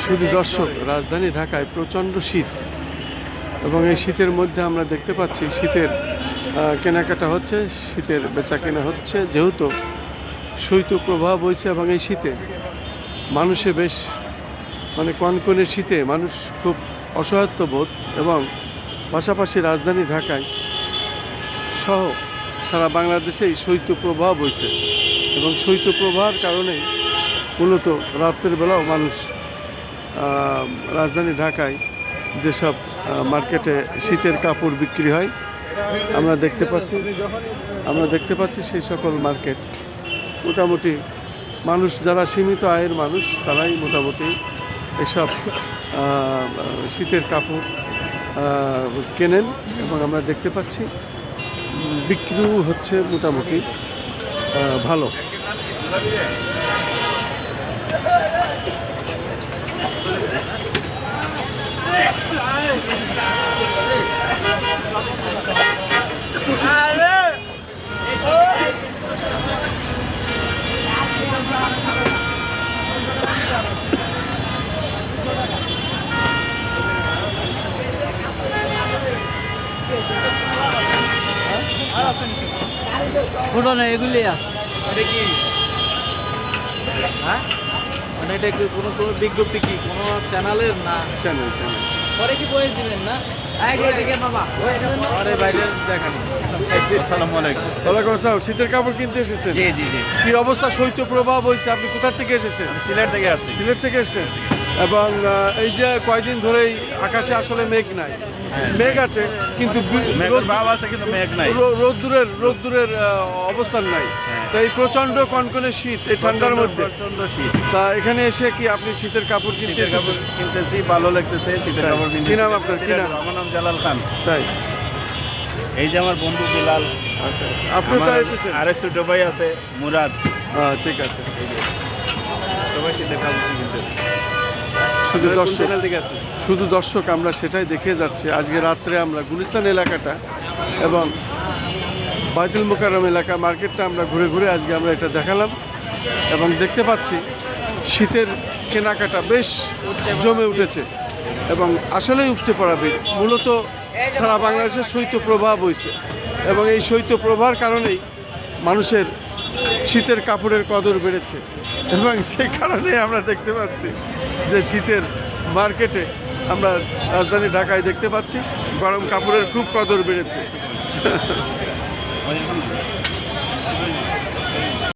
শুধু দর্শক, রাজধানী ঢাকায় প্রচণ্ড শীত এবং এই শীতের মধ্যে আমরা দেখতে পাচ্ছি শীতের কেনাকাটা হচ্ছে, শীতের বেচা কেনা হচ্ছে, যেহেতু শৈত্যপ্রবাহ বইছে এবং এই শীতে মানুষে বেশ কনকনে শীতে মানুষ খুব অসহায়ত্ব বোধ এবং পাশাপাশি রাজধানী ঢাকায় সহ সারা বাংলাদেশেই শৈত্যপ্রবাহ বইছে এবং শৈত্যপ্রবাহের কারণেই মূলত রাত্রের বেলাও মানুষ রাজধানী ঢাকায় যেসব মার্কেটে শীতের কাপড় বিক্রি হয় আমরা দেখতে পাচ্ছি সেই সকল মার্কেট মোটামুটি মানুষ যারা সীমিত আয়ের মানুষ তারাই মোটামুটি এসব শীতের কাপড় কেনেন এবং আমরা দেখতে পাচ্ছি বিক্রিও হচ্ছে মোটামুটি ভালো। পুরনো এগুলি এটা কি হ্যাঁ মানে এটা কি কোনো বিজ্ঞপ্তি কি কোনো চ্যানেলের না চ্যানেল পরে কি বয়স দিবেন না শীতের কাপড় কিনতে এসেছেন? জি জি জি। কি অবস্থা? শৈত্যপ্রবাহ বলছে, আপনি কোথা থেকে এসেছেন? সিলেট থেকে আসছি। সিলেট থেকে এসেছেন এবং এই যে কয়দিন ধরেই আকাশে আসলে মেঘ নাই, মেঘ আছে কিন্তু ভাব আছে কিন্তু মেঘ নাই, রোদ্দুরের অবস্থান নাই। তো এই প্রচন্ড কনকনে শীত, এই ঠান্ডার মধ্যে প্রচন্ড শীত। তা এখানে এসে কি আপনি শীতের কাপড় কিনতেছি, ভালো লাগতেছে শীতের কাপড় কিনতে। কি নাম আপনার? কি নাম? আমার নাম জালাল খান। তাই? এই যে আমার বন্ধু বিলাল। আচ্ছা আচ্ছা, আপনি তো এসেছেন? আরেক ছোট ভাই আছে মুরাদ। ঠিক আছে। এই যে সবাই শীতের কাপড় কিনতেছে। শুধু দর্শক আমরা সেটাই দেখে যাচ্ছি। আজকে রাত্রে আমরা গুলিস্তান এলাকাটা এবং বাইতুল মোকাররম এলাকা মার্কেটটা আমরা ঘুরে ঘুরে আজকে আমরা এটা দেখালাম এবং দেখতে পাচ্ছি শীতের কেনাকাটা বেশ জমে উঠেছে এবং আসলেই উপচে পড়াবে। মূলত সারা বাংলাদেশে শৈত্যপ্রবাহ বইছে এবং এই শৈত্যপ্রবাহের কারণেই মানুষের শীতের কাপড়ের কদর বেড়েছে এবং সেই কারণে আমরা দেখতে পাচ্ছি যে শীতের মার্কেটে আমরা রাজধানী ঢাকায় দেখতে পাচ্ছি গরম কাপড়ের খুব কদর বেড়েছে।